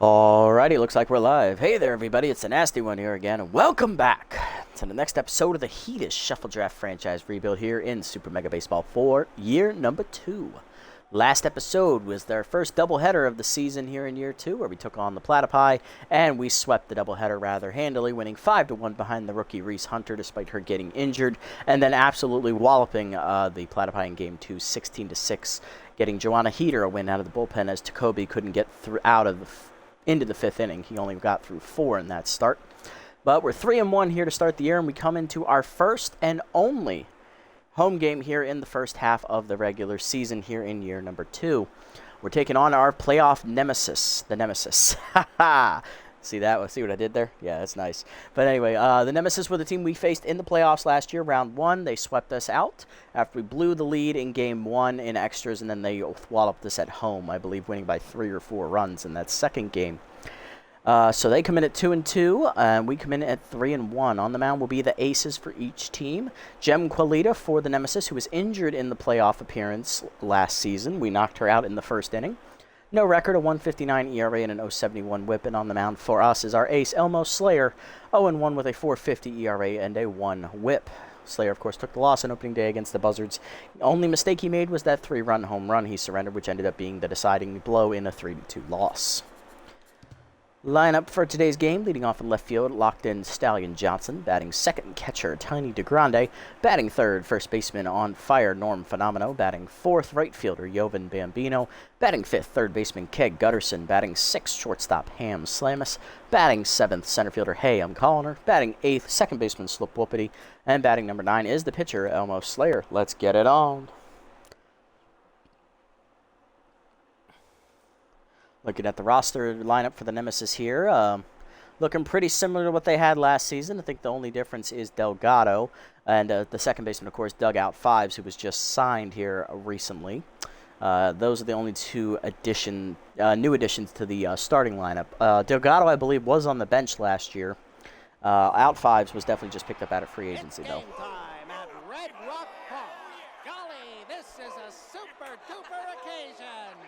Alrighty, looks like we're live. Hey there, everybody. It's the Nasty One here again, and welcome back to the next episode of the Heated Shuffle Draft franchise rebuild here in Super Mega Baseball 4, year number 2. Last episode was their first doubleheader of the season here in year 2, where we took on the Platypi, and we swept the doubleheader rather handily, winning 5-1 behind the rookie Reese Hunter, despite her getting injured, and then absolutely walloping the Platypi in Game 2, 16-6, getting Joanna Heater a win out of the bullpen as Tacoby couldn't get into the 5th inning. He only got through 4 in that start. But we're 3-1 here to start the year, and we come into our first and only home game here in the first half of the regular season here in year number 2. We're taking on our playoff nemesis, the Nemesis. See that? See what I did there? Yeah, that's nice. But anyway, the Nemesis were the team we faced in the playoffs last year, round 1. They swept us out after we blew the lead in game 1 in extras, and then they walloped us at home, I believe, winning by 3 or 4 runs in that second game. So they come in at 2-2, and we come in at 3-1. On the mound will be the aces for each team. Jem Qualita for the Nemesis, who was injured in the playoff appearance last season. We knocked her out in the first inning. No record, a 1.59 ERA and an 0.71 whip, and on the mound for us is our ace, Elmo Slayer, 0-1 with a 4.50 ERA and a 1 whip. Slayer, of course, took the loss on opening day against the Buzzards. The only mistake he made was that 3-run home run he surrendered, which ended up being the deciding blow in a 3-2 loss. Lineup for today's game, leading off in left field, locked in Stallion Johnson, batting second catcher Tiny DeGrande, batting third first baseman on fire Norm Fenomeno, batting fourth right fielder Jovan Bambino, batting fifth third baseman Keg Gutterson, batting sixth shortstop Ham Slamus, batting seventh center fielder Hey I'm Colliner, batting eighth second baseman Slip Whoopity, and batting number 9 is the pitcher Elmo Slayer. Let's get it on. Looking at the roster lineup for the Nemesis here, looking pretty similar to what they had last season. I think the only difference is Delgado, and the second baseman, of course, Dugout Fives, who was just signed here recently. Those are the only two new additions to the starting lineup. Delgado, I believe, was on the bench last year. Out Fives was definitely just picked up out of free agency, though. Game time at Red Rock Park. Golly, this is a super-duper occasion.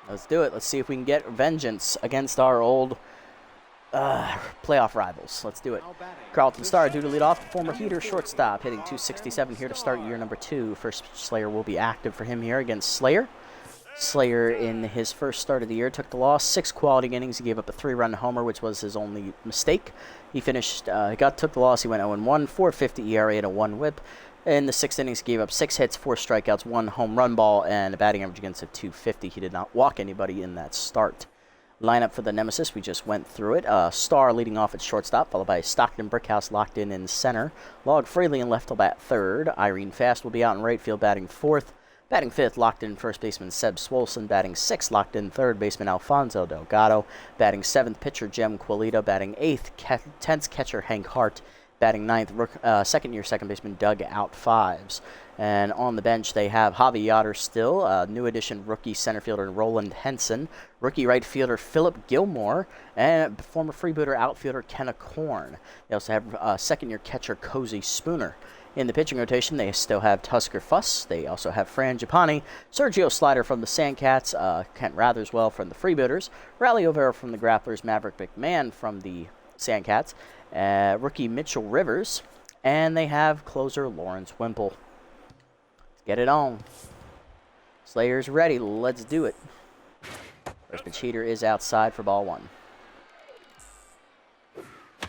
Let's do it. Let's see if we can get vengeance against our old playoff rivals. Let's do it. Carlton Starr due to lead off, the former Heater shortstop, hitting .267 here to start year number 2. First Slayer will be active for him here against Slayer. Slayer, in his first start of the year, took the loss. 6 quality innings. He gave up a 3-run homer, which was his only mistake. He took the loss. He went 0-1, 4.50 ERA and a 1 whip. In the 6th innings, he gave up 6 hits, 4 strikeouts, 1 home run ball, and a batting average against of .250. He did not walk anybody in that start. Lineup for the Nemesis, we just went through it. Starr leading off at shortstop, followed by Stockton Brickhouse locked in center. Log Fraley in left will bat third. Irene Fast will be out in right field batting fourth. Batting fifth, locked in first baseman Seb Swolson. Batting sixth, locked in third baseman Alfonso Delgado. Batting seventh, pitcher Jem Qualita. Batting eighth, tenth catcher Hank Hart. Batting ninth, second-year second baseman Dugout Fives. And on the bench, they have Javi Yoder still, new addition rookie center fielder Roland Henson, rookie right fielder Philip Gilmore, and former freebooter outfielder Kenna Korn. They also have second-year catcher Cozy Spooner. In the pitching rotation, they still have Tusker Fuss. They also have Fran Japani, Sergio Slider from the Sandcats, Kent Ratherswell from the Freebooters, Rally Overa from the Grapplers, Maverick McMahon from the Sandcats, rookie Mitchell Rivers, and they have closer Lawrence Wimple. Let's get it on. Slayer's ready. Let's do it. First pitch Heater is outside for ball 1.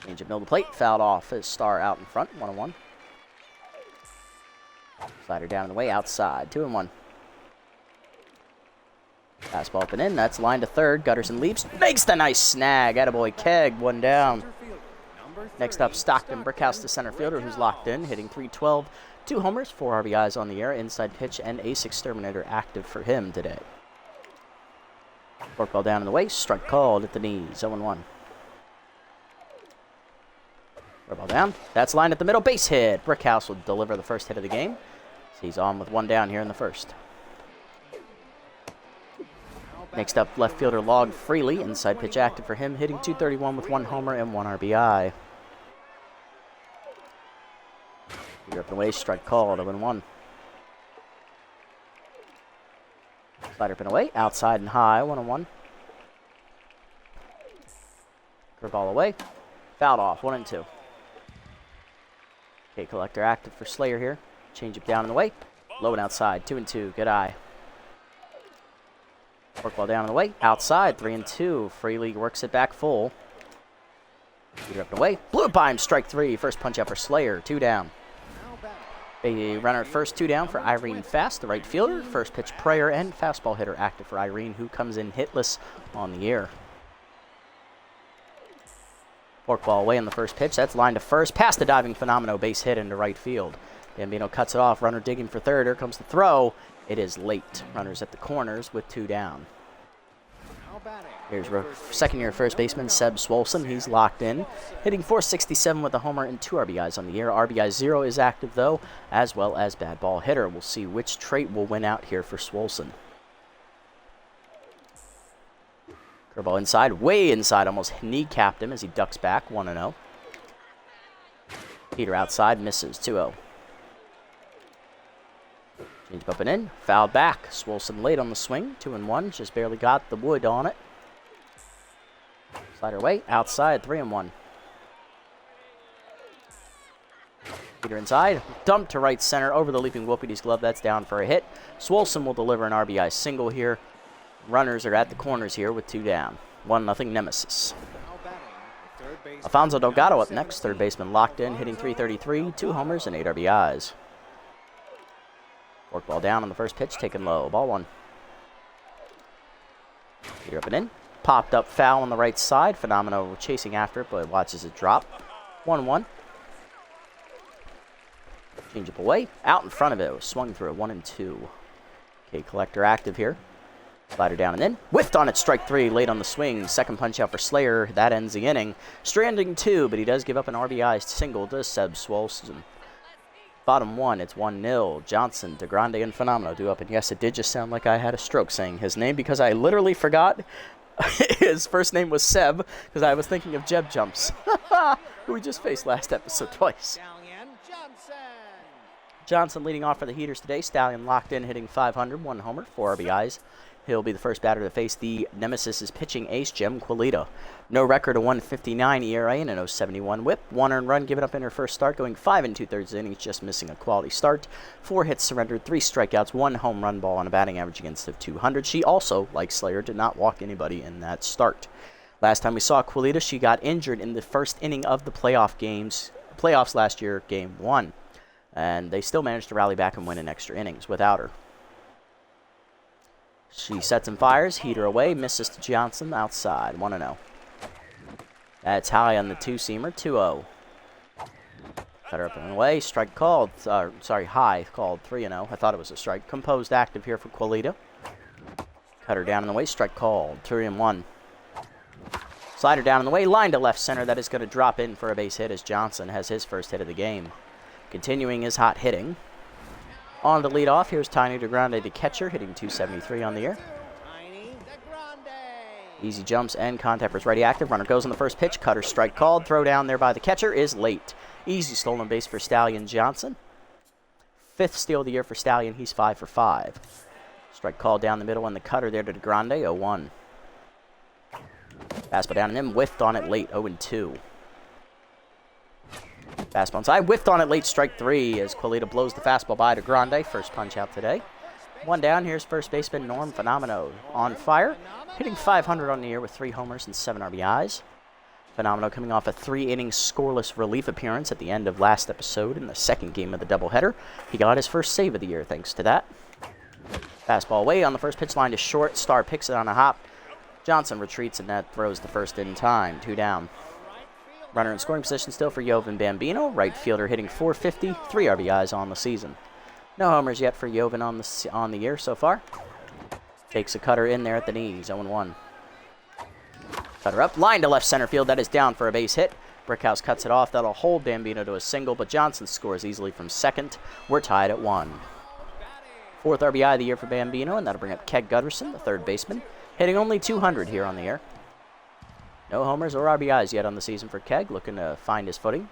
Change of middle of the plate, fouled off as Starr out in front, 1-1. Slider down in the way, outside, 2-1. Fastball up and in, that's line to third. Gutterson leaps, makes the nice snag. Attaboy Keg, 1 down. Next up, Stockton Brickhouse, the center fielder, who's locked in, hitting .312, 2 homers, 4 RBIs on the air, inside pitch, and ace exterminator active for him today. Forkball down in the waist, strike called at the knees, 0-1. Forkball down, that's line at the middle, base hit. Brickhouse will deliver the first hit of the game. So he's on with 1 down here in the first. Next up, left fielder Log Freely, inside pitch active for him, hitting .231 with 1 homer and 1 RBI. You're up and away, strike called, 0-1. Slider up and away, outside and high, 1-1. Curveball away. Fouled off. 1-2. Okay, Collector active for Slayer here. Change it down in the way. Low and outside. 2-2. Good eye. Forkball down in the way. Outside. 3-2. Freely works it back full. Heater up and away. Blew it by him. Strike 3. First punch out for Slayer. 2 down. A runner at first, 2 down for Irene Fast, the right fielder. First pitch prayer and fastball hitter active for Irene, who comes in hitless on the year. Forkball away on the first pitch. That's line to first. Past the diving Phenomeno. Base hit into right field. Bambino cuts it off. Runner digging for third. Here comes the throw. It is late. Runners at the corners with 2 down. Here's second-year first baseman Seb Swolson. He's locked in, hitting .467 with a homer and 2 RBIs on the year. RBI 0 is active, though, as well as bad ball hitter. We'll see which trait will win out here for Swolson. Curveball inside, way inside, almost kneecapped him as he ducks back, 1-0. Heater outside, misses, 2-0. Change up and in, fouled back. Swolson late on the swing, 2-1, just barely got the wood on it. Slider away, outside, 3-1. Heater inside, dumped to right center over the leaping Whoopity's glove. That's down for a hit. Swolson will deliver an RBI single here. Runners are at the corners here with 2 down. 1-0 Nemesis. Alfonso Delgado up next, third baseman locked in, hitting .333, 2 homers and 8 RBIs. Forkball down on the first pitch, taken low. Ball 1. Heater up and in. Popped up foul on the right side. Phenomeno chasing after it, but watches it drop. 1-1. Change up away. Out in front of it. Swung through it. 1-2. Okay, Collector active here. Slider down and in. Whiffed on it. Strike 3. Late on the swing. Second punch out for Slayer. That ends the inning. Stranding 2, but he does give up an RBI single to Seb Swolson. Bottom 1, it's 1-0. Johnson, DeGrande, and Phenomeno do up. And yes, it did just sound like I had a stroke saying his name because I literally forgot his first name was Seb because I was thinking of Jeb Jumps, who we just faced last episode twice. Johnson leading off for the Heaters today. Stallion locked in, hitting .500, 1 homer, 4 RBIs. He'll be the first batter to face the Nemesis' pitching ace, Jem Quilita. No record, a 1.59 ERA and an 0.71 whip. 1 earned run given up in her first start, going 5 2/3 innings, just missing a quality start. 4 hits surrendered, 3 strikeouts, 1 home run ball, and a batting average against of .200. She also, like Slayer, did not walk anybody in that start. Last time we saw Quilita, she got injured in the first inning of the playoffs last year, Game 1. And they still managed to rally back and win in extra innings without her. She sets and fires. Heater away. Misses to Johnson outside. 1-0. That's high on the 2-seamer. 2-0. Cutter up and away. Strike called. High called. 3-0. I thought it was a strike. Composed active here for Quilita. Cutter down in the way. Strike called. 3-1. Slider down in the way. Line to left center. That is going to drop in for a base hit as Johnson has his first hit of the game. Continuing his hot hitting. On to lead off, here's Tiny DeGrande, the catcher, hitting .273 on the year. Easy jumps and contact ready active. Runner goes on the first pitch. Cutter strike called. Throw down there by the catcher is late. Easy stolen base for Stallion Johnson. 5th steal of the year for Stallion. He's 5 for 5. Strike called down the middle on the cutter there to DeGrande. 0-1. Fastball down and in. Whiffed on it late. 0-2. Fastball inside, whiffed on it late, strike 3 as Quilita blows the fastball by to Grande. First punch out today. 1 down, here's first baseman Norm Phenomeno on fire, hitting .500 on the year with 3 homers and 7 RBIs. Phenomeno coming off a 3-inning scoreless relief appearance at the end of last episode in the second game of the doubleheader. He got his first save of the year thanks to that. Fastball away on the first pitch line to short. Star picks it on a hop. Johnson retreats and that throws the first in time. 2 down. Runner in scoring position still for Jovan Bambino. Right fielder hitting .450, 3 RBIs on the season. No homers yet for Jovan on the year so far. Takes a cutter in there at the knees, 0-1. Cutter up, line to left center field. That is down for a base hit. Brickhouse cuts it off. That'll hold Bambino to a single, but Johnson scores easily from second. We're tied at 1. 4th RBI of the year for Bambino, and that'll bring up Keg Gutterson, the third baseman, hitting only .200 here on the year. No homers or RBIs yet on the season for Keg, looking to find his footing.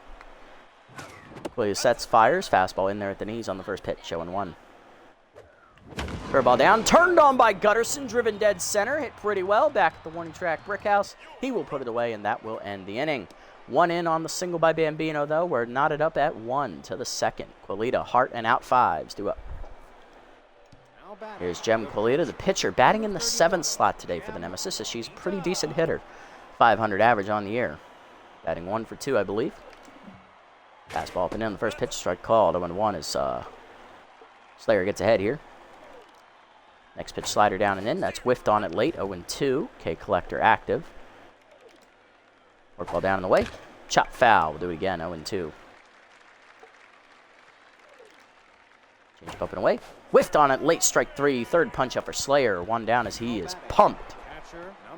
Quilita sets, fires, fastball in there at the knees on the first pitch, 0-1. Curveball down, turned on by Gutterson, driven dead center, hit pretty well. Back at the warning track Brickhouse. He will put it away, and that will end the inning. One in on the single by Bambino, though. We're knotted up at 1 to the second. Quilita, Hart, and out fives due up. Here's Jem Quilita, the pitcher, batting in the 7th slot today for the Nemesis, as she's a pretty decent hitter. 500 average on the year. Batting 1 for 2, I believe. Fastball up and in. The first pitch, strike called. 0-1 as Slayer gets ahead here. Next pitch, slider down and in. That's whiffed on it late. 0-2. K Collector active. Work ball down and away. Chop foul. We'll do it again. 0-2. Change up and away. Whiffed on it late. Strike 3. Third punch up for Slayer. 1 down as he is pumped.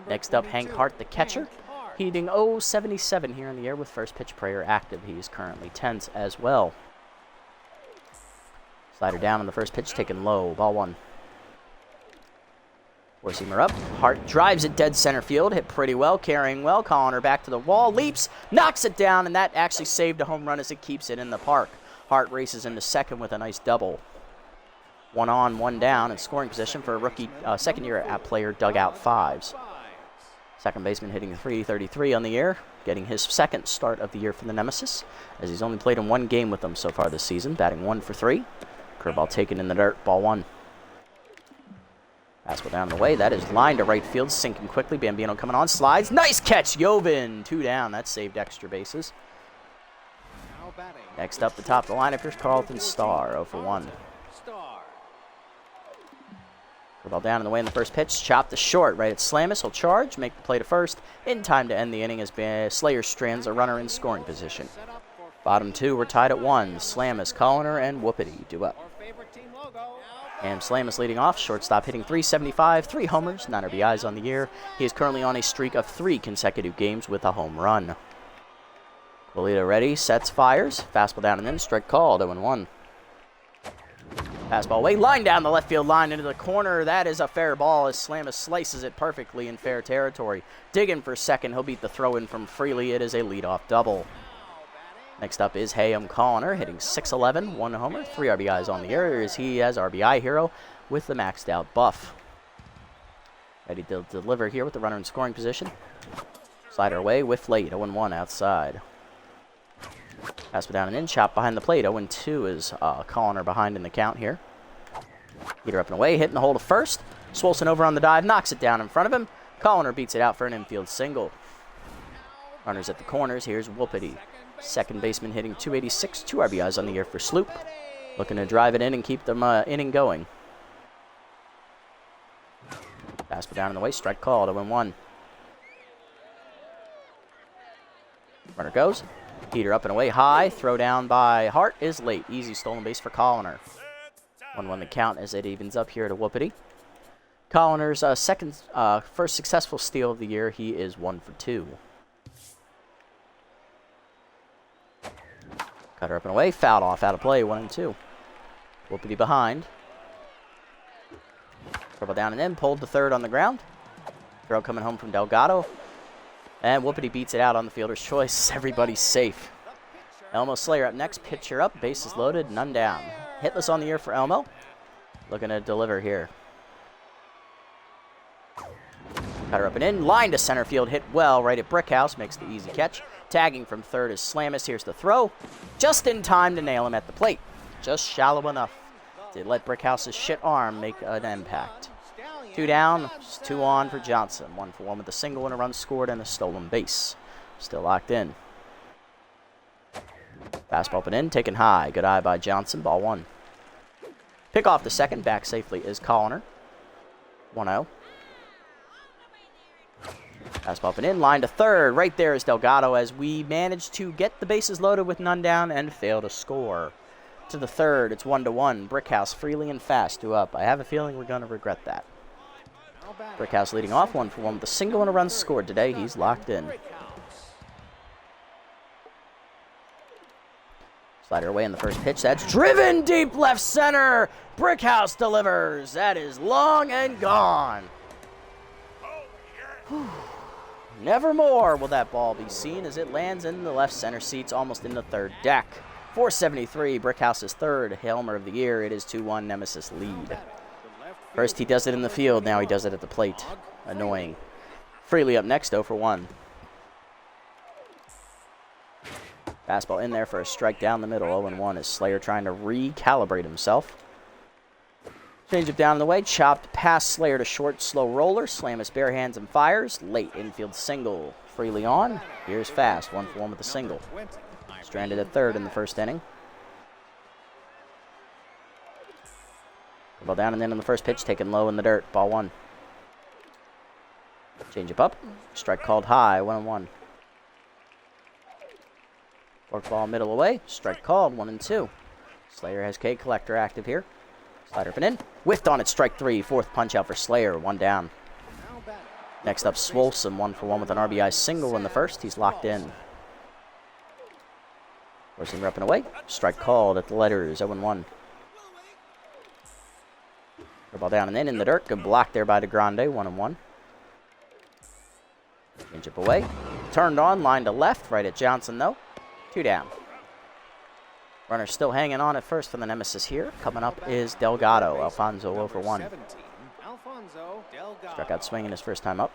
Next up, Hank Hart, the catcher. Hitting 0-77 here in the air with first pitch prayer active. He is currently tense as well. Slider down on the first pitch, taken low. Ball 1. Four-seamer up. Hart drives it dead center field. Hit pretty well, carrying well. Connor back to the wall. Leaps, knocks it down, and that actually saved a home run as it keeps it in the park. Hart races into second with a nice double. 1 on, 1 down, in scoring position for a rookie second-year player, dugout fives. Second baseman hitting .333 on the year, getting his second start of the year for the Nemesis, as he's only played in 1 game with them so far this season, batting 1 for 3. Curveball taken in the dirt, ball 1. Fastball down the way. That is lined to right field, sinking quickly. Bambino coming on, slides. Nice catch, Joven. 2 down. That saved extra bases. Next up, the top of the lineup, here's Carlton Starr, 0 for 1. Curveball down in the way in the first pitch. Chopped to short. Right at Slamus. He'll charge, make the play to first. In time to end the inning as Slayer strands a runner in scoring position. Bottom 2, we're tied at 1. Slamus, Colliner, and Whoopity do up. And Slamus leading off, shortstop hitting .375, 3 homers, 9 RBIs on the year. He is currently on a streak of 3 consecutive games with a home run. Quilita ready, sets, fires. Fastball down and in, strike called, 0-1. Fastball away, line down the left field line into the corner. That is a fair ball as Slamus slices it perfectly in fair territory. Digging for second, he'll beat the throw in from Freely. It is a leadoff double. Next up is Hayam Colliner, hitting .611, 1 homer, 3 RBIs on the year, as he has RBI hero with the maxed out buff. Ready to deliver here with the runner in scoring position. Slider away, whiff late, 0-1 outside. Fastball down and in, chop behind the plate, 0-2 is Colliner behind in the count here. Heater up and away, hitting the hole to first. Swolson over on the dive, knocks it down in front of him. Colliner beats it out for an infield single. Runners at the corners, here's Whoopity. Second baseman hitting .286, 2 RBIs on the year for Sloop. Looking to drive it in and keep them inning going. Fastball down in the way, strike called, 0-1. Runner goes. Heater up and away high. Throw down by Hart is late. Easy stolen base for Colliner. 1-1 the count as it evens up here to Whoopity. Colliner's first successful steal of the year. He is 1 for 2. Cutter up and away, fouled off, out of play, 1-2. Whoopity behind. Curveball down and in, pulled to third on the ground. Throw coming home from Delgado. And Whoopity beats it out on the fielder's choice. Everybody's safe. Elmo Slayer up next, pitcher up, bases loaded, none down. Hitless on the year for Elmo. Looking to deliver here. Cutter up and in, line to center field, hit well right at Brickhouse, makes the easy catch. Tagging from third is Slamus. Here's the throw. Just in time to nail him at the plate. Just shallow enough to let Brickhouse's shit arm make an impact. 2 down, 2 on for Johnson. 1 for 1 with a single and a run scored and a stolen base. Still locked in. Fastball up and in, taken high. Good eye by Johnson. Ball 1. Pick off the second. Back safely is Colliner. 1-0. Fastball up and in, line to third. Right there is Delgado as we manage to get the bases loaded with none down and fail to score. To the third, it's 1-1. Brickhouse freely and fast to up. I have a feeling we're going to regret that. Brickhouse leading off 1 for 1 with a single and a run scored today. He's locked in. Slider away in the first pitch. That's driven deep left center. Brickhouse delivers. That is long and gone. Nevermore will that ball be seen as it lands in the left center seats almost in the third deck. 473, Brickhouse's third homer of the year. It is 2-1 Nemesis lead. First he does it in the field, now he does it at the plate. Annoying. Freely up next, 0 for 1. Fastball in there for a strike down the middle, 0-1 as Slayer trying to recalibrate himself. Change it down in the way, chopped past Slayer to short, slow roller, slam his bare hands and fires. Late infield single, Freely on. Here's fast, 1 for 1 with a single. Stranded at third in the first inning. Ball down and in on the first pitch, taken low in the dirt, ball 1. Change it up, strike called high, 1-1. Fork ball middle away, strike called, 1-2. Slayer has K Collector active here. Slider up and in, whiffed on it, strike 3. Fourth punch out for Slayer, 1 down. Next up, Swolsom, 1 for 1 with an RBI single in the first. He's locked in. Forcing up and away, strike called at the letters, 0-1. Ball down and in the dirt. Good block there by DeGrande. 1-1. Change up away. Turned on. Line to left. Right at Johnson, though. 2 down. Runner still hanging on at first for the Nemesis here. Coming up is Delgado. Alfonso 0 for 1. Struck out swinging his first time up.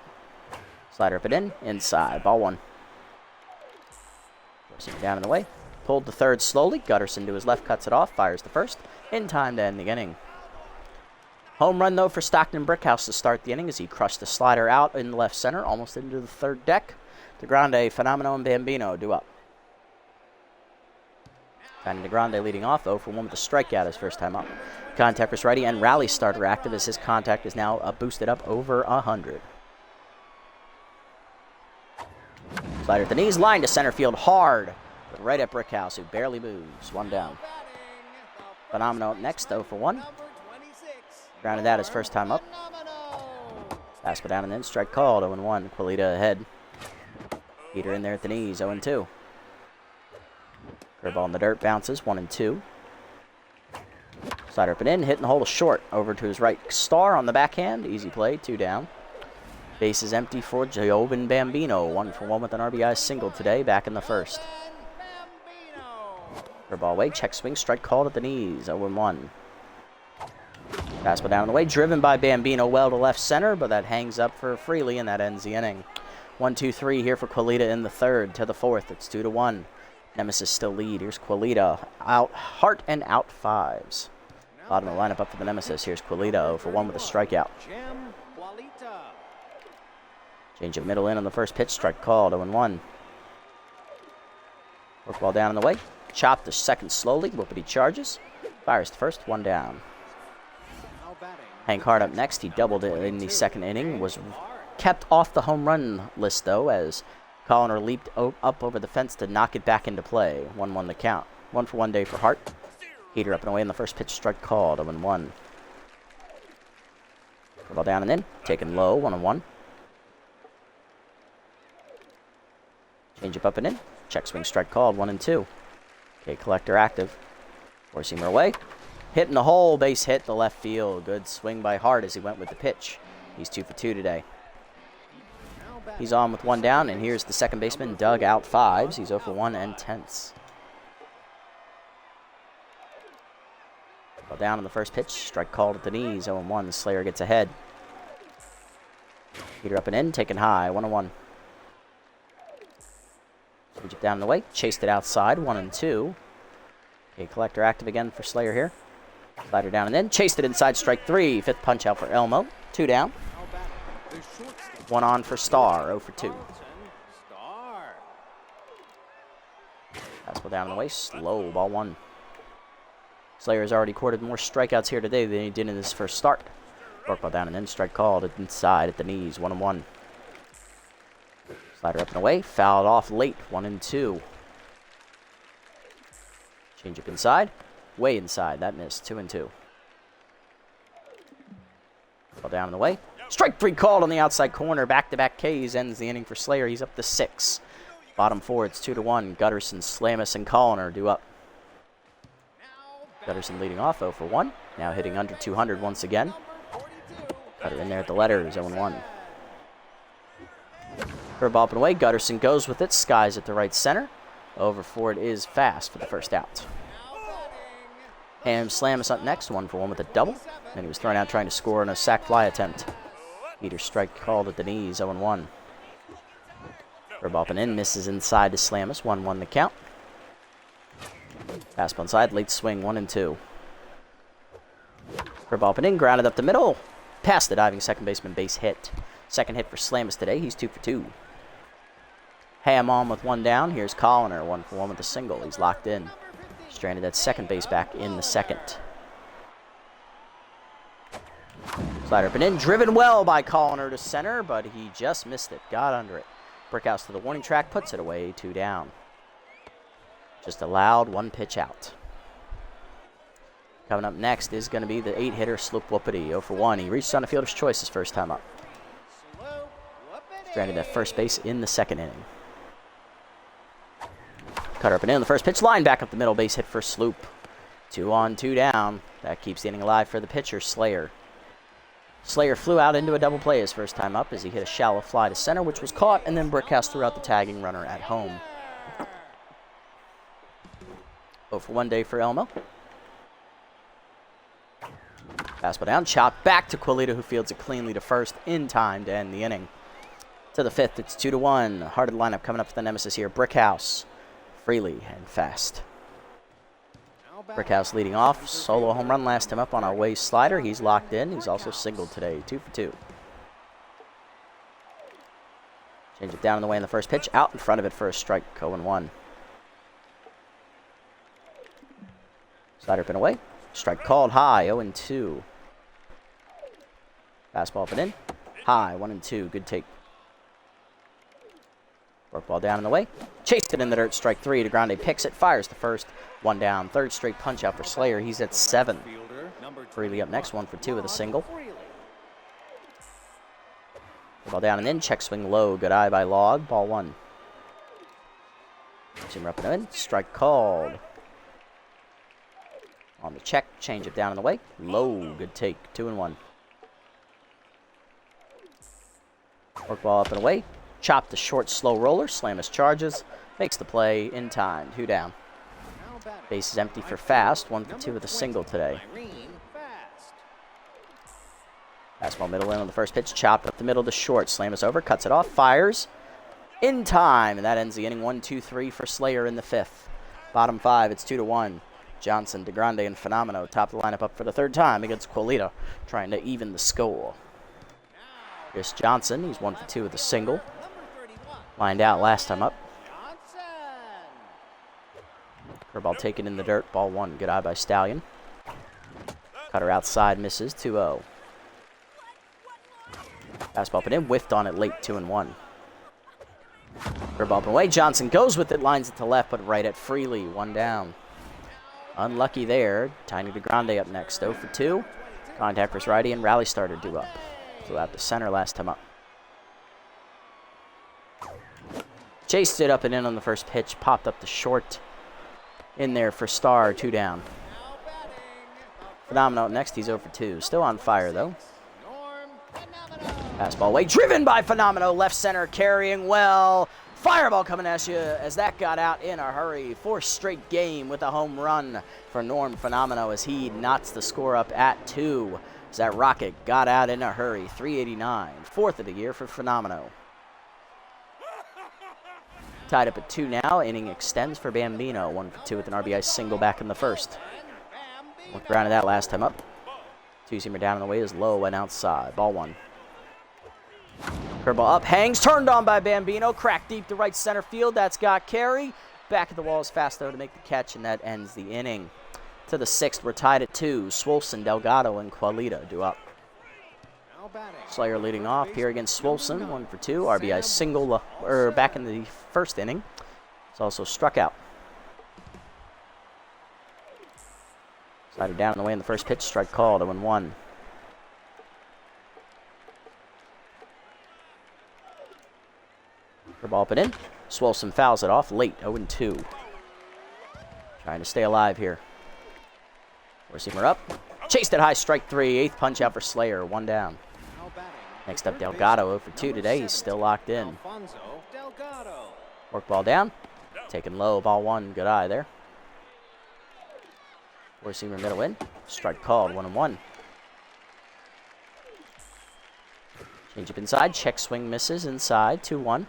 Slider up and in. Inside. Ball 1. Forcing down in the way. Pulled to third slowly. Gutterson to his left. Cuts it off. Fires the first. In time to end the inning. Home run, though, for Stockton Brickhouse to start the inning as he crushed the slider out in the left center, almost into the third deck. DeGrande, Fenomeno, and Bambino due up. Fanny DeGrande leading off, 0 for 1 with a strikeout his first time up. Contact was righty and rally starter active as his contact is now boosted up over 100. Slider at the knees, line to center field hard, but right at Brickhouse, who barely moves. 1 down. Fenomeno up next, 0 for 1. Grounded out his first time up. Fastball down and in, strike called, 0-1. Quilita ahead. Heater in there at the knees, 0-2. Curveball in the dirt, bounces, 1-2. Slider up and in, hitting the hole short. Over to his right, Star on the backhand, easy play, 2 down. Base is empty for Jobin Bambino, 1 for 1 with an RBI single today, back in the first. Curveball away, check swing, strike called at the knees, 0-1. Fastball down the way, driven by Bambino well to left center, but that hangs up for Freely, and that ends the inning. 1-2-3 here for Quilita in the third. To the fourth, it's 2-1. Nemesis still lead. Here's Quilita out, Hart and out 5s. Bottom of the lineup up for the Nemesis. Here's Quilita 0 for 1 with a strikeout. Change it middle in on the first pitch, strike called, 0-1. Work ball down in the way, chop the second slowly, whoopity charges. Fires the first, 1 down. Hank Hart up next. He doubled it in the second inning. Was kept off the home run list, though, as Colliner leaped up over the fence to knock it back into play. 1-1 the count. 1 for 1 day for Hart. Heater up and away in the first pitch, strike called, 0-1. Ball down and in. Taken low, 1-1. Change up and in. Check swing, strike called, 1-2. K Collector active. Four-seamer away. Hitting the hole, base hit the left field. Good swing by Hart as he went with the pitch. He's 2 for 2 today. He's on with 1 down, and here's the second baseman, Doug, out 5s. He's 0 for 1 and 10ths. Ball down on the first pitch, strike called at the knees, 0-1. The Slayer gets ahead. Heater up and in, taken high, 1-1. Change it down the way, chased it outside, 1-2. Okay, Collector active again for Slayer here. Slider down and in, chased it inside, strike 3. Fifth punch out for Elmo, 2 down. 1 on for Star, 0 for 2. Fastball down the way, slow, ball 1. Slayer has already recorded more strikeouts here today than he did in his first start. Forkball down and in, strike called inside at the knees, 1-1. Slider up and away, fouled off late, 1-2. Change up inside, way inside, that missed, 2-2. Ball down and away. Strike 3 called on the outside corner. Back-to-back Ks ends the inning for Slayer. He's up to 6. Bottom 4, it's 2-1. Gutterson, Slamus, and Colliner due up. Gutterson leading off 0 for 1. Now hitting under 200 once again. Cutter in there at the letters, 0-1. Curveball up and away. Gutterson goes with it. Skies at the right center. Over for it is fast for the first out. Ham Slamus up next, 1-for-1 with a double. And he was thrown out trying to score on a sac fly attempt. Peter strike called at the knees, 0-1. Curveball up and in, misses inside to Slamus, 1-1 the count. Fastball inside, late swing, 1-2. Curveball up and in, grounded up the middle. Past the diving second baseman, base hit. Second hit for Slamus today, he's 2 for 2. Ham on with one down, here's Colliner, 1-for-1 with a single, he's locked in. Stranded at second base back in the second. Slider up and in, driven well by Colliner to center, but he just missed it, got under it. Brickhouse to the warning track, puts it away, 2 down. Just allowed 1 pitch out. Coming up next is going to be the 8-hitter Sloop Whoopity, 0-for-1. He reached on a fielder's choice his first time up. Stranded at first base in the second inning. Cutter up and in the first pitch, line back up the middle, base hit for Sloop. 2 on, 2 down. That keeps the inning alive for the pitcher, Slayer. Slayer flew out into a double play his first time up as he hit a shallow fly to center, which was caught, and then Brickhouse threw out the tagging runner at home. 0-for-1 day for Elmo. Fastball down, chopped back to Quilita, who fields it cleanly to first in time to end the inning. To the 5th, it's 2-1. Hearted lineup coming up for the Nemesis here. Brickhouse, Freely, and Fast. Brickhouse leading off. Solo home run last time up on a way slider. He's locked in. He's also singled today. 2 for 2. Change it down in the way in the first pitch. Out in front of it for a strike. 0-1. Slider up and away. Strike called high. 0-2. Fastball up and in. High. 1-2. Good take. Work ball down in the way. Chased it in the dirt. Strike 3. DeGrande picks it. Fires the first. 1 down. Third straight punch out for Slayer. He's at 7. Freely up next. 1 for 2 with a single. Ball down and in. Check swing low. Good eye by Log. Ball 1. Zimmer up and in. Strike called. On the check. Change it down in the way. Low. Good take. 2-1. Work ball up and away. Chop the short, slow roller. Slamus charges. Makes the play in time. 2 down. Base is empty for Fast. 1 for 2 with a single today. Fastball middle in on the first pitch. Chopped up the middle to short. Slamus over. Cuts it off. Fires. In time. And that ends the inning. 1-2-3 for Slayer in the 5th. Bottom 5. It's 2-1. Johnson, DeGrande, and Phenomeno top the lineup up for the 3rd time against Quilita, trying to even the score. Here's Johnson. He's 1 for 2 with a single. Lined out last time up. Curveball taken in the dirt. Ball 1. Good eye by Stallion. Cutter outside. Misses. 2-0. Fastball up and in. Whiffed on it late. 2-1. Curveball up and away. Johnson goes with it. Lines it to left, but right at Freely. 1 down. Unlucky there. Tiny DeGrande up next. 0 for 2. Contact versus righty and rally starter due up. Flew out the center last time up. Chased it up and in on the first pitch. Popped up the short. In there for Star. 2 down. Phenomenal up next. He's 0 for 2. Still on fire, though. Fastball away. Driven by Phenomenal. Left center carrying well. Fireball coming at you as that got out in a hurry. 4th straight game with a home run for Norm Phenomeno as he knots the score up at 2. As that rocket got out in a hurry. 389. 4th of the year for Phenomeno. Tied up at 2 now. Inning extends for Bambino. 1 for 2 with an RBI single back in the 1st. Looked around at that last time up. 2-seamer down in the way is low, went outside. Ball 1. Curveball up, hangs, turned on by Bambino. Cracked deep to right center field. That's got carry. Back at the wall is fast, though, to make the catch, and that ends the inning. To the 6th, we're tied at 2. Swolson, Delgado, and Quilita do up. Slayer leading off here against Swolson. 1 for 2. RBI single back in the 1st inning. It's also struck out. Slider down in the way in the first pitch. Strike called. 0-1. Ball up and in. Swolson fouls it off late. 0-2. Trying to stay alive here. 4-seamer up. Chased it high. Strike 3. 8th punch out for Slayer. 1 down. Next up, Delgado 0 for 2 today. He's still locked in. Work ball down. Taken low. Ball 1. Good eye there. Four-seamer middle in. Strike called, 1-1. Change up inside. Check swing misses inside, 2-1.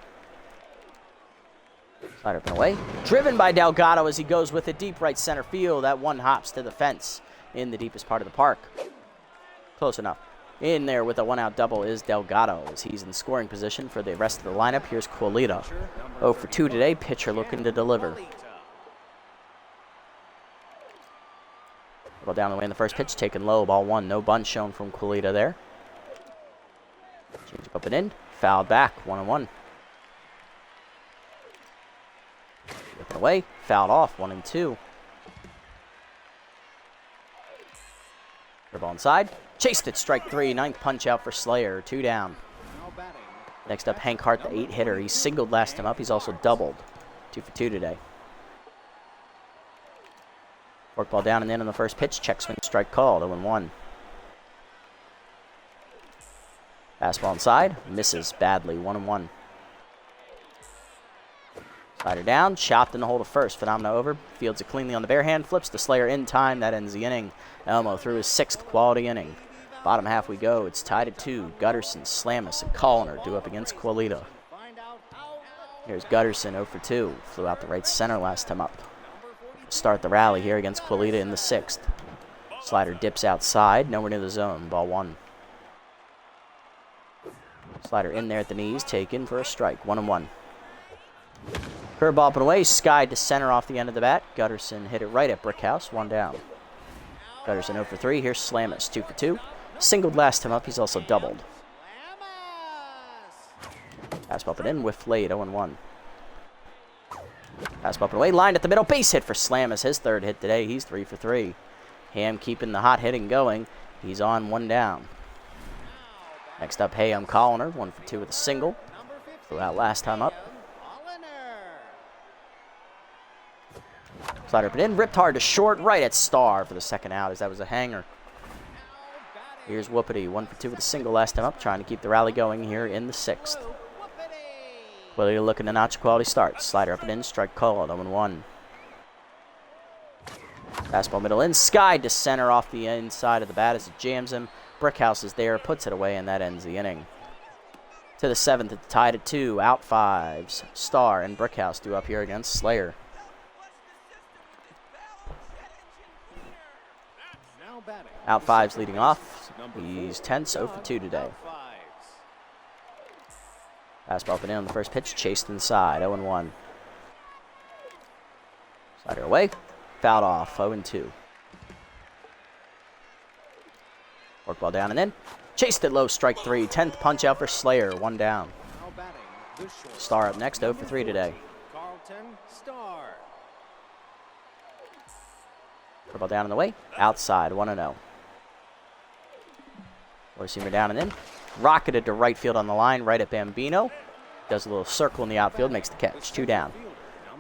Slider up and away. Driven by Delgado as he goes with it deep right center field. That one hops to the fence in the deepest part of the park. Close enough. In there with a one-out double is Delgado as he's in scoring position for the rest of the lineup. Here's Quilita. 0 for 2 today. Pitcher looking to deliver. Ball down the way in the first pitch. Taken low. Ball 1. No bunt shown from Quilita there. Change up and in. Fouled back. 1-1. Whipping away. Fouled off. 1-2. Ball inside. Chased it. Strike 3. Ninth punch out for Slayer. 2 down. Next up, Hank Hart, the 8-hitter. He singled last time up. He's also doubled. 2 for 2 today. Forkball down and in on the first pitch. Check swing. Strike called. 0-1. Fastball inside. Misses badly. 1-1. Slider down. Chopped in the hole to first. Phenomena over. Fields it cleanly on the bare hand. Flips to Slayer in time. That ends the inning. Elmo threw his 6th quality inning. Bottom half we go. It's tied at 2. Gutterson, Slamus, and Colliner due up against Quilita. Here's Gutterson, 0 for 2. Flew out the right center last time up. Start the rally here against Quilita in the 6th. Slider dips outside. Nowhere near the zone. Ball 1. Slider in there at the knees. Taken for a strike. 1-1. Curveball up and away. Skied to center off the end of the bat. Gutterson hit it right at Brickhouse. 1 down. Gutterson 0 for 3. Here's Slamus, 2 for 2. Singled last time up. He's also doubled. Fastball up and in. Whiff late. 0-1. Fastball up and away. Lined at the middle. Base hit for Slamus. His 3rd hit today. He's 3 for 3. Ham keeping the hot hitting going. He's on 1 down. Next up, Hayam Colliner. 1 for 2 with a single. Flew out last time up. Slider up and in. Ripped hard to short. Right at Star for the 2nd out as that was a hanger. Here's Whoopity. 1 for 2 with a single last time up. Trying to keep the rally going here in the 6th. Quilita looking to notch a quality start. Slider up and in. Strike called. 0-1. Fastball middle in. Skied to center off the inside of the bat as it jams him. Brickhouse is there. Puts it away, and that ends the inning. To the 7th. It's tied at 2. Out 5s. Star and Brickhouse due up here against Slayer. Out 5s leading off. He's tense. 0 for 2 today. Fastball up and in on the first pitch. Chased inside. 0-1. Slider away. Fouled off. 0-2. Forkball down and in. Chased it low. Strike 3. 10th punch out for Slayer. 1 down. Star up next. 0 for 3 today. Forkball down and away. Outside. 1-0. Four-seamer down and in. Rocketed to right field on the line, right at Bambino. Does a little circle in the outfield, makes the catch. 2 down.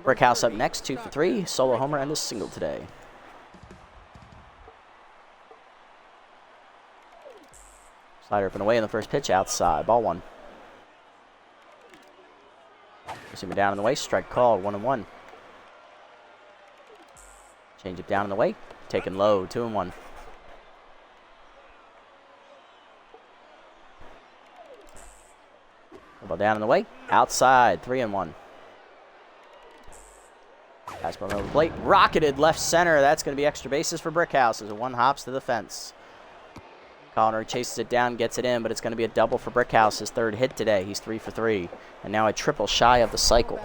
Brickhouse up next, 2 for 3. Solo homer and a single today. Slider up and away in the first pitch, outside. Ball 1. Four-seamer down and away, strike called. 1-1. Change it down and away. Taken low, 2-1. Ball down and away. Outside, 3-1. Fastball over the plate. Rocketed left center. That's going to be extra bases for Brickhouse as a 1 hops to the fence. Colliner chases it down, gets it in, but it's going to be a double for Brickhouse. His 3rd hit today. He's 3 for 3. And now a triple shy of the cycle.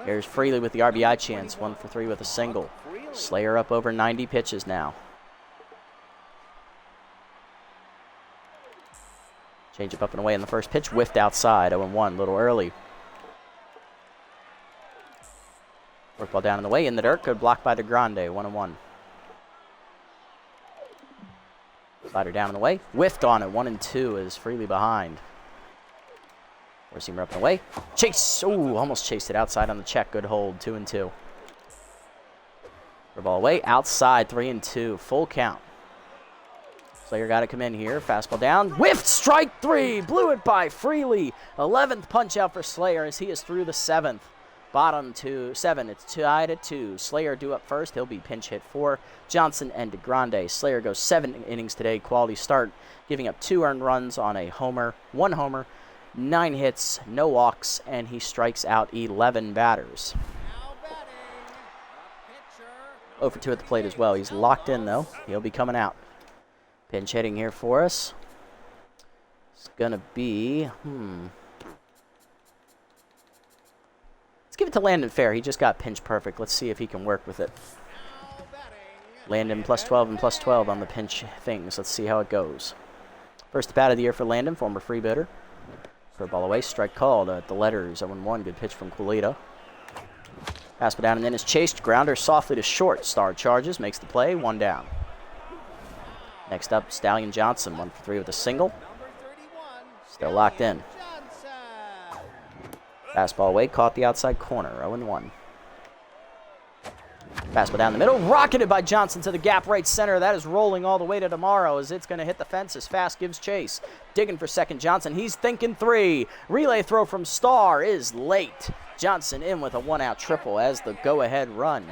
Here's Freely with the RBI chance. 1 for 3 with a single. Slayer up over 90 pitches now. Change up and away in the first pitch. Whiffed outside. 0-1. A little early. Forkball down in the way. In the dirt. Good block by DeGrande. 1-1. Slider down in the way. Whiffed on it. 1-2 is Freely behind. Four-seamer up and away. Chase. Ooh, almost chased it outside on the check. Good hold. 2-2. Ball away. Outside. 3-2. Full count. Slayer got to come in here. Fastball down. Whiffed. Strike 3. Blew it by Freely. 11th punch out for Slayer as he is through the 7th. Bottom to 7. It's tied at 2. Slayer due up first. He'll be pinch hit for Johnson and DeGrande. Slayer goes 7 innings today. Quality start, giving up 2 earned runs on a homer, 1 homer, 9 hits, no walks, and he strikes out 11 batters. 0 for 2 at the plate as well. He's locked in, though. He'll be coming out. Pinch hitting here for us. It's going to be... Let's give it to Landon Fair. He just got pinch perfect. Let's see if he can work with it. Landon plus 12 and plus 12 on the pinch things. Let's see how it goes. First bat of the year for Landon, former freebooter. Curveball away, strike called at the letters. 0-1, good pitch from Quilita. Fastball down and then is chased. Grounder softly to short. Star charges, makes the play, 1 down. Next up, Stallion Johnson, 1 for 3 with a single. Still locked in. Fastball away, caught the outside corner, 0-1. Fastball down the middle, rocketed by Johnson to the gap right center. That is rolling all the way to tomorrow as it's going to hit the fence as Fast gives chase. Digging for second, Johnson. He's thinking 3. Relay throw from Starr is late. Johnson in with a 1-out triple as the go-ahead run.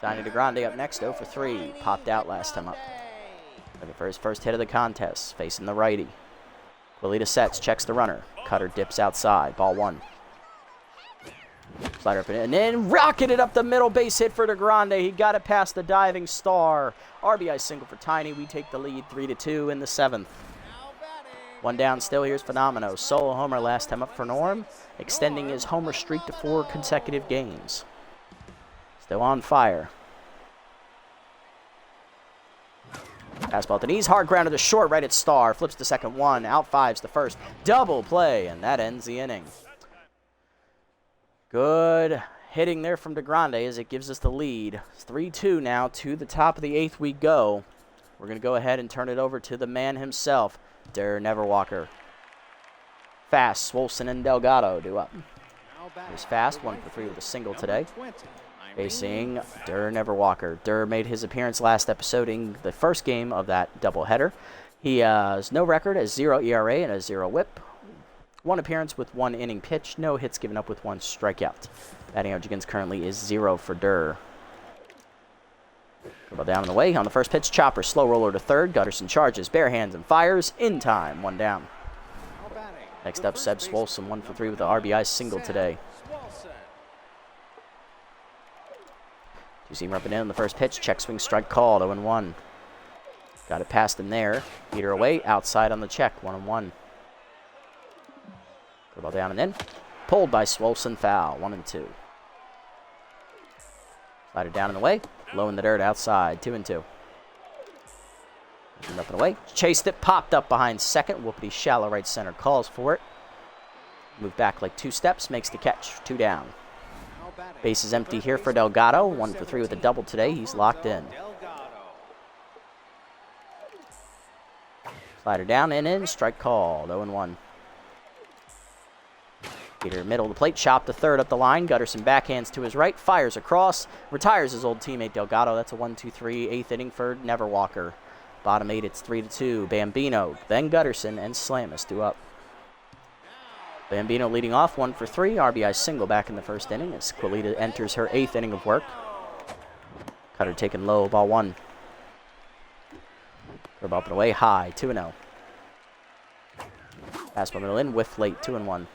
Donnie DeGrande up next, 0 for 3. Popped out last time up. Looking for his first hit of the contest, facing the righty. Quilita sets, checks the runner. Cutter dips outside, ball 1. Slider up and then rocketed up the middle, base hit for DeGrande. He got it past the diving Star. RBI single for Tiny. We take the lead 3-2 in the 7th. 1 down still. Here's Phenomeno. Solo homer last time up for Norm, extending his homer streak to 4 consecutive games. Still on fire. Fastball to knees, hard grounder to short, right at Star. Flips the second 1, out 5's the first. Double play, and that ends the inning. Good hitting there from DeGrande as it gives us the lead. It's 3-2 now. To the top of the 8th we go. We're going to go ahead and turn it over to the man himself, Der Neverwalker. Fast, Swolson, and Delgado do up. Here's Fast, 1 for 3 with a single today. Facing Der Neverwalker. Der made his appearance last episode in the first game of that doubleheader. He has no record, has 0 ERA and a 0 whip. 1 appearance with 1 inning pitch, no hits given up with 1 strikeout. Batting average against currently is 0 for Der. Curveball down and away on the first pitch. Chopper, slow roller to third. Gutterson charges, bare hands and fires. In time, 1 down. Next up, Seb Swolson, 1 for 3 with the RBI single today. Two-seamer up and in on the first pitch. Check swing, strike called, 0-1. Got it past him there. Heater away, outside on the check, 1-1. Curveball down and in. Pulled by Swolson, foul, 1-2. Slider down and away. Low in the dirt, outside, 2-2. Up and away. Chased it, popped up behind second. Whoopity shallow right center calls for it. Move back like 2 steps, makes the catch, 2 down. Base is empty here for Delgado. 1 for 3 with a double today. He's locked in. Slider down and in. Strike called. 0-1. Peter middle of the plate. Chop to third up the line. Gutterson backhands to his right. Fires across. Retires his old teammate Delgado. That's a 1-2-3. 8th inning for Neverwalker. Bottom 8, it's 3-2. Bambino, then Gutterson, and Slamus do up. Bambino leading off, 1 for 3. RBI single back in the first inning as Quilita enters her 8th inning of work. Cutter taken low, ball 1. Curve up and away, high, 2-0. Fastball middle in, whiff late, 2-1.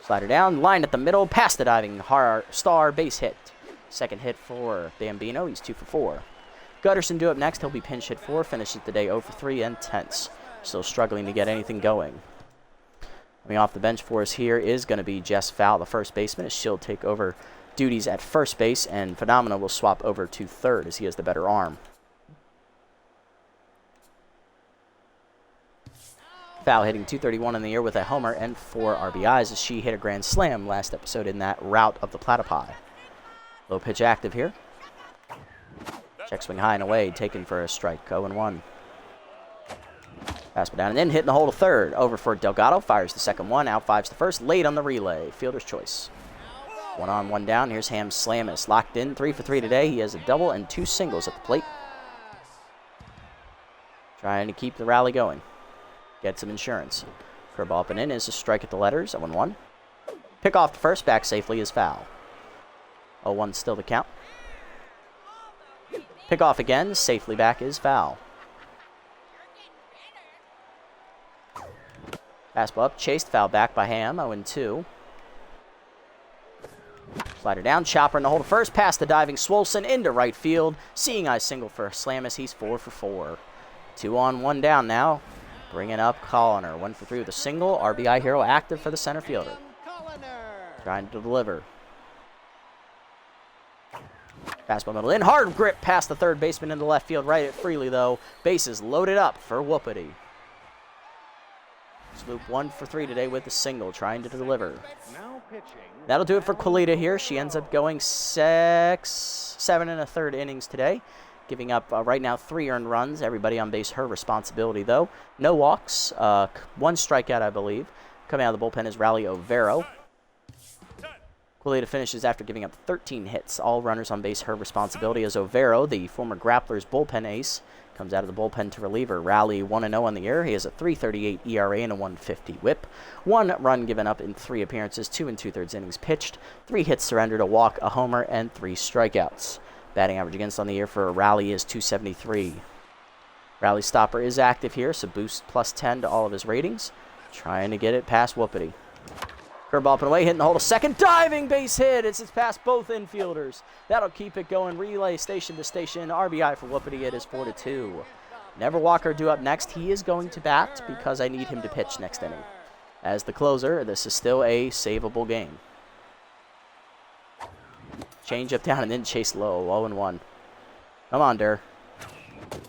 Slider down, line at the middle, past the diving Star, base hit. Second hit for Bambino, he's 2 for 4. Gutterson do up next, he'll be pinch hit 4, finishes the day 0 for 3 and tense. Still struggling to get anything going. Coming off the bench for us here is going to be Jess Fowl, the first baseman, as she'll take over duties at first base, and Phenomena will swap over to third as he has the better arm. Fowl hitting .231 in the year with a homer and 4 RBIs as she hit a grand slam last episode in that route of the Platypi. Low pitch active here. Check swing high and away, taken for a strike, 0-1. Fastball down and in, hitting the hole to third. Over for Delgado, fires the second 1, out 5's the first, late on the relay. Fielder's choice. 1 on, 1 down. Here's Ham Slamus, locked in, 3 for 3 today. He has a double and 2 singles at the plate. Trying to keep the rally going. Get some insurance. Curveball up and in is a strike at the letters, 0-1. Pick off the first, back safely is foul. 0-1 still the count. Pick off again, safely back is foul. Fastball up, chased, foul back by Ham, 0-2. Slider down, chopper in the hole to first, past the diving Swolson into right field. Seeing eye single for Slam as he's 4 for 4. 2 on, 1 down now. Bringing up Colliner, 1 for 3 with a single. RBI hero active for the center fielder. Trying to deliver. Fastball middle in, hard grip past the third baseman into left field, right at Freely though. Bases loaded up for Whoopity. Sloop 1 for 3 today with the single, trying to deliver. That'll do it for Quilita here. She ends up going 7 1/3 innings today, giving up right now 3 earned runs. Everybody on base, her responsibility though. No walks, 1 strikeout I believe. Coming out of the bullpen is Rally Overo. Quilita finishes after giving up 13 hits. All runners on base, her responsibility as Overo, the former Grapplers bullpen ace, comes out of the bullpen to relieve her. Rally 1-0 on the year. He has a 3.38 ERA and a 1.50 whip. 1 run given up in 3 appearances, 2 2/3 innings pitched, 3 hits surrendered, a walk, a homer, and 3 strikeouts. Batting average against on the year for Rally is .273. Rally stopper is active here, so boost +10 to all of his ratings. Trying to get it past Whoopity. Curveball up and away, hitting the hole to second, diving base hit. It's past both infielders. That'll keep it going. Relay station to station. RBI for Whoopity. It is 4-2. Never Walker due up next. He is going to bat because I need him to pitch next inning. As the closer, this is still a savable game. Change up down and then chase low. 0-1. Come on, Durr.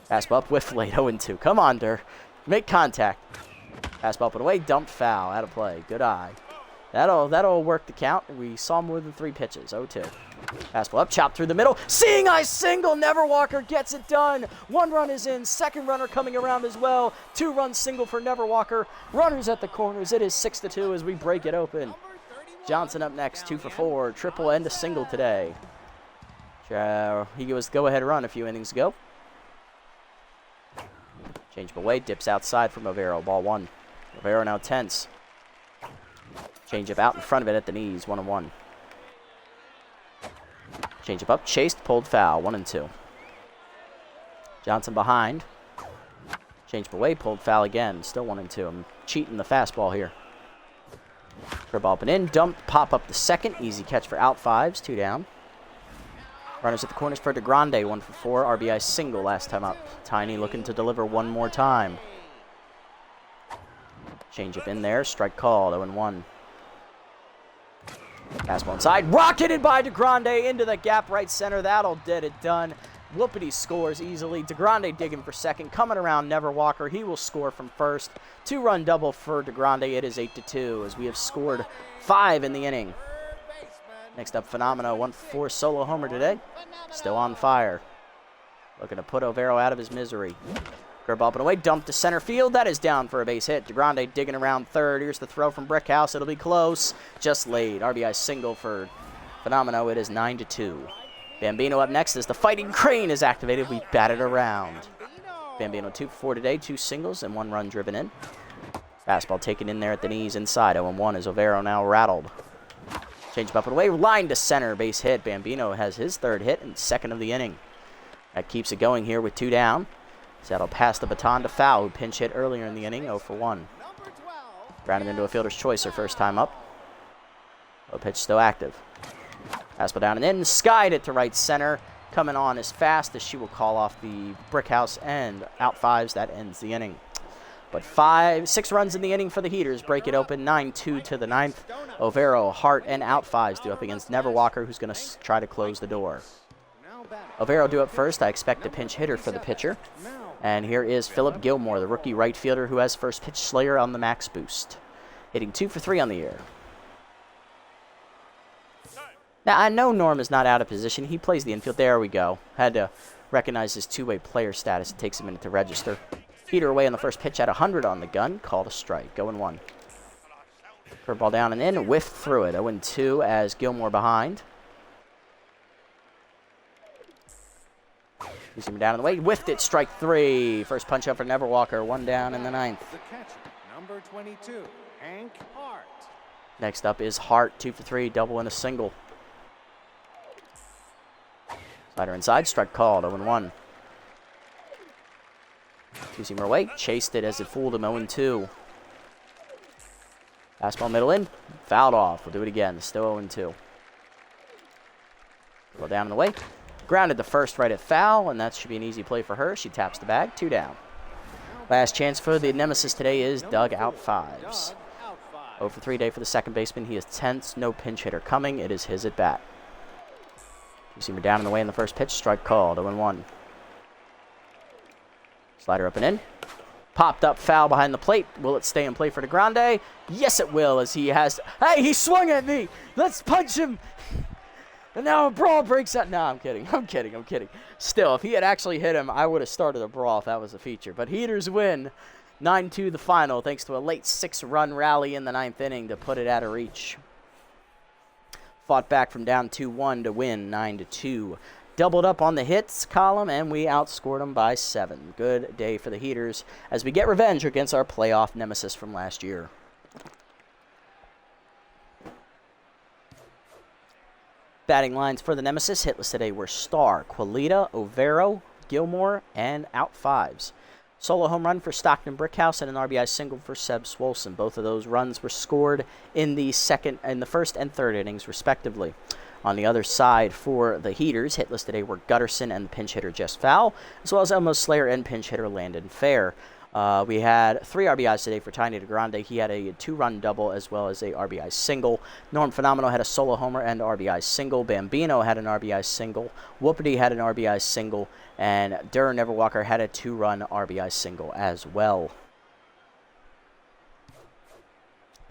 Fastball up, whiff late. 0-2. Come on, Durr. Make contact. Fastball up and away. Dumped foul. Out of play. Good eye. That'll work the count. We saw more than 3 pitches. 0-2. Fastball up, chopped through the middle. Seeing eye single. Never Walker gets it done. 1 run is in. Second runner coming around as well. 2-run single for Never Walker. Runners at the corners. It is 6-2 as we break it open. Johnson up next, 2 for 4. Triple and a single today. He was go-ahead run a few innings ago. Change away, dips outside from Overo. Ball 1. Overo now tense. Changeup out in front of it at the knees, 1-1. Changeup up, chased, pulled foul, 1-2. Johnson behind. Changeup away, pulled foul again, still 1-2. I'm cheating the fastball here. Curveball up and in, dump, pop up the second, easy catch for out 5s, 2 down. Runners at the corners for DeGrande, 1 for 4, RBI single last time up. Tiny looking to deliver one more time. Changeup in there, strike called, 0-1. Fastball inside, rocketed by DeGrande into the gap right center. That'll get it done. Whoopity scores easily. DeGrande digging for second, coming around Never Walker. He will score from first. 2-run double for DeGrande. It is 8-2 as we have scored 5 in the inning. Next up, Phenomena, 1 for 4 solo homer today. Still on fire. Looking to put Overo out of his misery. Curveball up and away, dumped to center field. That is down for a base hit. DeGrande digging around third. Here's the throw from Brickhouse. It'll be close. Just laid. RBI single for Phenomeno. It is 9-2. Bambino up next as the Fighting Crane is activated. We batted around. Bambino 2 for 4 today. 2 singles and 1 run driven in. Fastball taken in there at the knees inside. 0-1 as Overo now rattled. Change up and away. Line to center. Base hit. Bambino has his 3rd hit and 2nd of the inning. That keeps it going here with 2 down. So that'll pass the baton to Foul, who pinch hit earlier in the inning, 0 for 1. Grounded into a fielder's choice her first time up. Low pitch still active. Fastball down and in, skied it to right center. Coming on as fast as she will call off the Brickhouse and out 5s. That ends the inning. But 6 runs in the inning for the Heaters. Break it open, 9-2 to the 9th. Overo, Hart, and out 5s due up against Never Walker, who's going to try to close the door. Overo due up first. I expect a pinch hitter for the pitcher. And here is Philip Gilmore, the rookie right fielder who has first pitch slayer on the max boost. Hitting 2 for 3 on the year. Now, I know Norm is not out of position. He plays the infield. There we go. Had to recognize his 2-way player status. It takes a minute to register. Peter away on the first pitch at 100 on the gun. Called a strike. 0-1. Curveball down and in. Whiffed through it. 0-2 as Gilmore behind. Using him down in the way, whiffed it, strike 3. First punch up for Never Walker, 1 down in the 9th. The catcher, number 22, Hank Hart. Next up is Hart, 2 for 3, double and a single. Slider inside, strike called, 0-1. Two-seamer away, chased it as it fooled him, 0-2. Fastball middle in, fouled off. We'll do it again, still 0-2. Go down and away. Grounded the first right at foul, and that should be an easy play for her. She taps the bag, 2 down. Last chance for the Nemesis today is Doug out 5s. 0 for 3 day for the second baseman. He is tense, no pinch hitter coming. It is his at bat. Two-seamer down and away in the first pitch, strike called, 0-1. Slider up and in. Popped up, foul behind the plate. Will it stay in play for DeGrande? Yes, it will, as he has... Hey, he swung at me! Let's punch him! And now a brawl breaks out. No, I'm kidding. I'm kidding. Still, if he had actually hit him, I would have started a brawl if that was a feature. But Heaters win 9-2 the final, thanks to a late 6-run rally in the 9th inning to put it out of reach. Fought back from down 2-1 to win 9-2. Doubled up on the hits column, and we outscored them by 7. Good day for the Heaters as we get revenge against our playoff nemesis from last year. Batting lines for the Nemesis hitless today were Starr, Quilita, Overo, Gilmore, and out 5s. Solo home run for Stockton Brickhouse and an RBI single for Seb Swolson. Both of those runs were scored in the first and third innings, respectively. On the other side for the Heaters, hitless today were Gutterson and the pinch hitter Jess Fowl, as well as Elmo Slayer and pinch hitter Landon Fair. We had 3 RBIs today for Tiny DeGrande. He had a 2-run double as well as a RBI single. Norm Phenomenal had a solo homer and RBI single. Bambino had an RBI single. Whoopity had an RBI single. And Durr Neverwalker had a 2-run RBI single as well.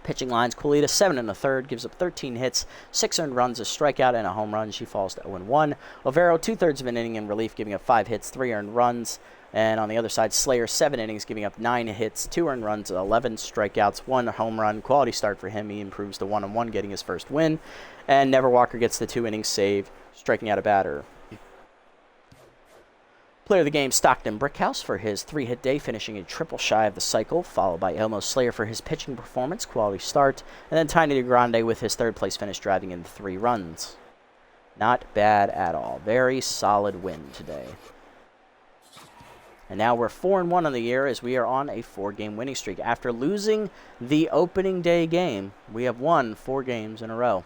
Pitching lines, Quilita 7 1/3, gives up 13 hits, 6 earned runs, a strikeout, and a home run. She falls to 0-1. Overo, 2/3 of an inning in relief, giving up 5 hits, 3 earned runs. And on the other side, Slayer, 7 innings, giving up 9 hits, 2 earned runs, 11 strikeouts, 1 home run. Quality start for him. He improves to 1-1, getting his first win. And Neverwalker gets the 2-inning save, striking out a batter. Player of the game, Stockton Brickhouse, for his 3-hit day, finishing a triple shy of the cycle, followed by Elmo Slayer for his pitching performance, quality start, and then Tiny DeGrande with his 3rd-place finish, driving in 3 runs. Not bad at all. Very solid win today. And now we're 4-1 on the year as we are on a 4-game winning streak. After losing the opening day game, we have won 4 games in a row.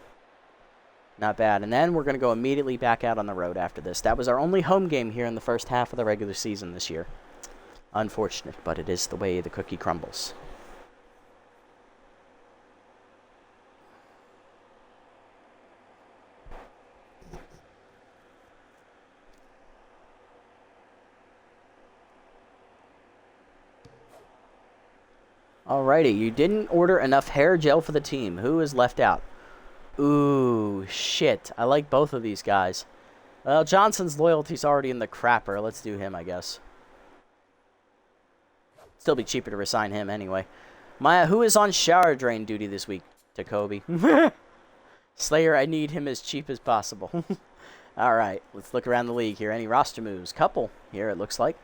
Not bad. And then we're going to go immediately back out on the road after this. That was our only home game here in the first half of the regular season this year. Unfortunate, but it is the way the cookie crumbles. Alrighty, you didn't order enough hair gel for the team. Who is left out? Ooh, shit. I like both of these guys. Well, Johnson's loyalty's already in the crapper. Let's do him, I guess. Still be cheaper to resign him anyway. Who is on shower drain duty this week? Jacoby. Slayer, I need him as cheap as possible. Alright, let's look around the league here. Any roster moves? Couple here, it looks like.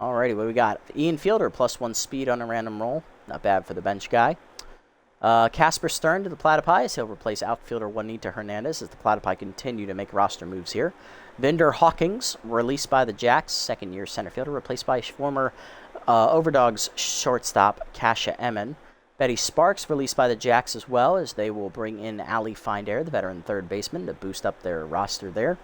Alrighty, what we got? Ian Fielder, +1 speed on a random roll. Not bad for the bench guy. Casper Stern to the Platypi. He'll replace outfielder Juanita Hernandez as the Platypi continue to make roster moves here. Vinder Hawkins, released by the Jacks, 2nd-year center fielder, replaced by former Overdogs shortstop Kasha Emmon. Betty Sparks, released by the Jacks as well, as they will bring in Ali Findair, the veteran 3rd baseman, to boost up their roster there.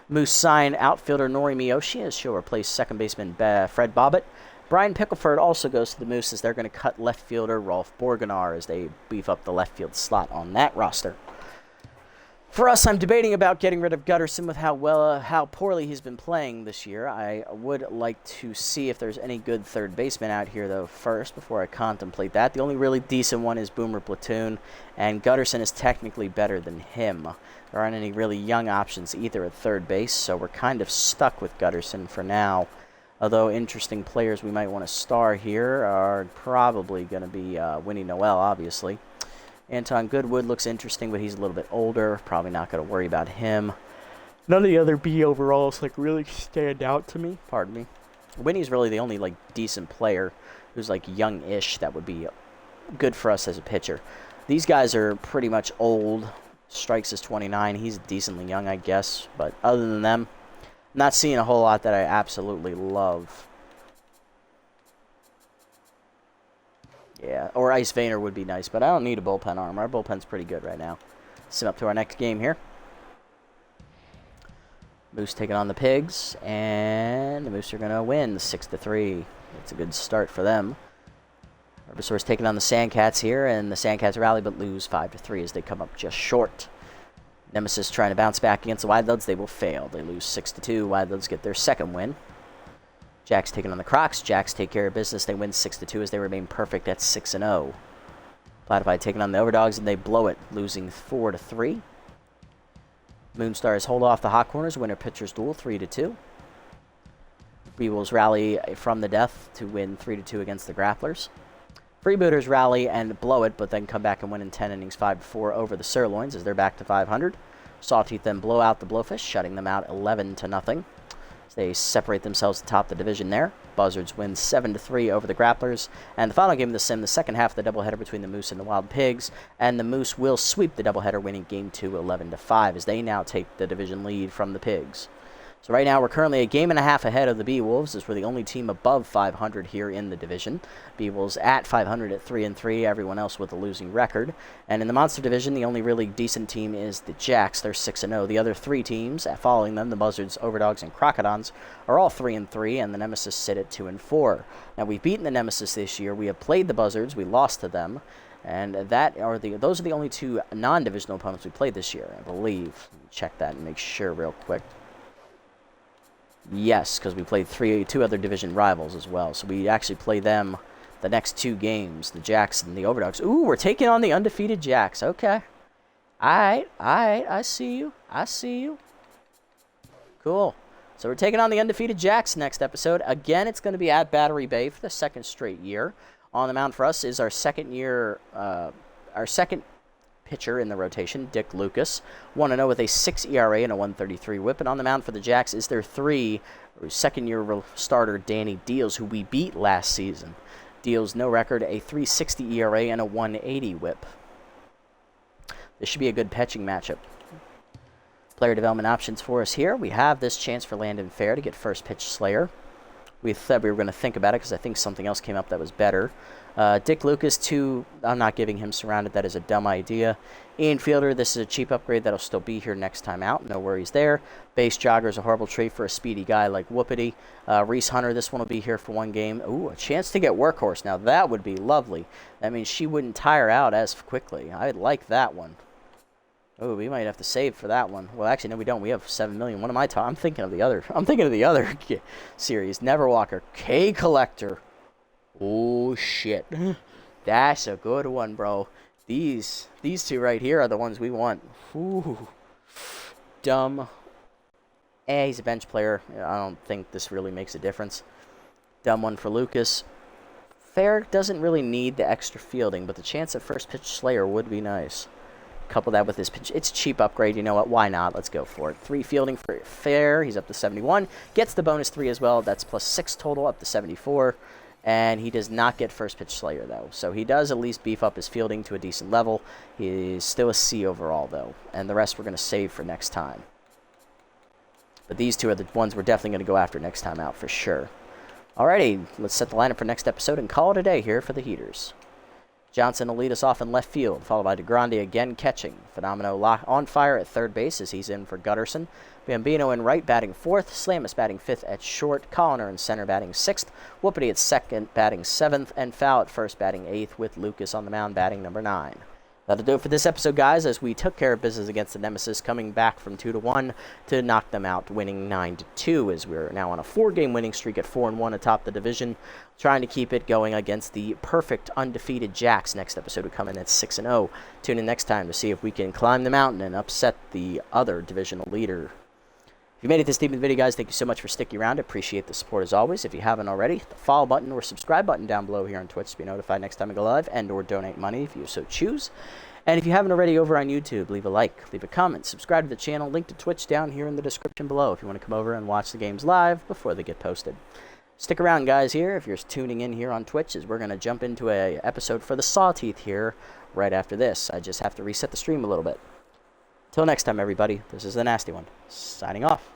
Moose sign outfielder Nori Miyoshi, as she'll replace 2nd baseman Fred Bobbitt. Brian Pickleford also goes to the Moose as they're going to cut left fielder Rolf Borgenar as they beef up the left field slot on that roster. For us, I'm debating about getting rid of Gutterson with how poorly he's been playing this year. I would like to see if there's any good 3rd baseman out here, though, first, before I contemplate that. The only really decent one is Boomer Platoon, and Gutterson is technically better than him. There aren't any really young options either at 3rd base, so we're kind of stuck with Gutterson for now. Although interesting players we might want to star here are probably going to be Winnie Noel, obviously. Anton Goodwood looks interesting, but he's a little bit older. Probably not going to worry about him. None of the other B overalls really stand out to me. Pardon me. Winnie's really the only decent player who's young-ish that would be good for us as a pitcher. These guys are pretty much old. Strikes is 29. He's decently young, I guess. But other than them, not seeing a whole lot that I absolutely love. Yeah, or Ice Vayner would be nice, but I don't need a bullpen arm. Our bullpen's pretty good right now. Sim up to our next game here. Moose taking on the Pigs, and the Moose are going to win 6-3. It's a good start for them. Herbisaur's taking on the Sandcats here, and the Sandcats rally but lose 5-3 as they come up just short. Nemesis trying to bounce back against the Widelouds. They will fail. They lose 6-2. Widelouds get their second win. Jacks taking on the Crocs. Jacks take care of business. They win 6-2 as they remain perfect at 6-0. Platypi taking on the Overdogs, and they blow it, losing 4-3. Moonstars hold off the Hot Corners, winner pitchers duel 3-2. Weevils rally from the death to win 3-2 against the Grapplers. Freebooters rally and blow it, but then come back and win in 10 innings 5-4 over the Sirloins as they're back to 500. Sawteeth then blow out the Blowfish, shutting them out 11-0. So they separate themselves to top the division there. Buzzards win 7-3 over the Grapplers. And the final game of the sim, the second half of the doubleheader between the Moose and the Wild Pigs. And the Moose will sweep the doubleheader, winning Game 2 11-5 as they now take the division lead from the Pigs. So right now we're currently a game and a half ahead of the Beewolves as we're the only team above 500 here in the division. Beewolves at 500 at 3-3, everyone else with a losing record. And in the Monster Division, the only really decent team is the Jacks. They're 6-0. The other three teams following them, the Buzzards, Overdogs, and Crocodons, are all 3-3, and the Nemesis sit at 2-4. Now we've beaten the Nemesis this year. We have played the Buzzards. We lost to them. And those are the only two non-divisional opponents we played this year, I believe. Let me check that and make sure real quick. Yes, because we played two other division rivals as well. So we actually play them the next two games, the Jacks and the Overdogs. Ooh, we're taking on the undefeated Jacks. Okay. All right. I see you. Cool. So we're taking on the undefeated Jacks next episode. Again, it's going to be at Battery Bay for the second straight year. On the mound for us is our second pitcher in the rotation, Dick Lucas, 1-0 with a 6 ERA and a 1.33 WHIP. And on the mound for the Jacks is their second-year starter, Danny Deals, who we beat last season. Deals, no record, a 3.60 ERA and a 1.80 WHIP. This should be a good pitching matchup. Player development options for us here. We have this chance for Landon Fair to get first pitch Slayer. We said we were going to think about it because I think something else came up that was better. Dick Lucas, 2. I'm not giving him Surrounded. That is a dumb idea. Ian Fielder, this is a cheap upgrade that'll still be here next time out. No worries there. Base Jogger is a horrible trait for a speedy guy like Whoopity. Reese Hunter, this one will be here for one game. Ooh, a chance to get Workhorse. Now that would be lovely. That means she wouldn't tire out as quickly. I like that one. Oh, we might have to save for that one. Well, actually, no, we don't. We have 7 million. What am I talking? I'm thinking of the other series. Neverwalker, K Collector. Oh shit, that's a good one, bro. These two right here are the ones we want. Ooh, dumb. He's a bench player. I don't think this really makes a difference. Dumb one for Lucas. Fair doesn't really need the extra fielding, but the chance at first pitch Slayer would be nice. Couple that with his pitch. It's a cheap upgrade. You know what? Why not? Let's go for it. 3 fielding for Fair. He's up to 71. Gets the bonus 3 as well. That's plus 6 total, up to 74. And he does not get first pitch Slayer, though. So he does at least beef up his fielding to a decent level. He's still a C overall, though. And the rest we're going to save for next time. But these two are the ones we're definitely going to go after next time out for sure. Alrighty, let's set the lineup for next episode and call it a day here for the Heaters. Johnson will lead us off in left field, followed by DeGrande again catching. Phenomenal on fire at third base as he's in for Gutterson. Bambino in right batting fourth. Slamus batting fifth at short. Colliner in center batting sixth. Whoopity at second batting seventh. And Fowl at first batting eighth with Lucas on the mound batting number 9. That'll do it for this episode, guys, as we took care of business against the Nemesis, coming back from 2-1 to knock them out, winning 9-2, as we're now on a 4-game winning streak at 4-1 atop the division, trying to keep it going against the perfect undefeated Jacks. Next episode will come in at 6-0. Tune in next time to see if we can climb the mountain and upset the other divisional leader. If you made it this deep in the video, guys, thank you so much for sticking around. I appreciate the support as always. If you haven't already, the follow button or subscribe button down below here on Twitch to be notified next time I go live and or donate money if you so choose. And if you haven't already over on YouTube, leave a like, leave a comment, subscribe to the channel, link to Twitch down here in the description below if you want to come over and watch the games live before they get posted. Stick around, guys, here, if you're tuning in here on Twitch, as we're going to jump into a episode for the Sawteeth here right after this. I just have to reset the stream a little bit. Till next time, everybody, this is the Nasty One, signing off.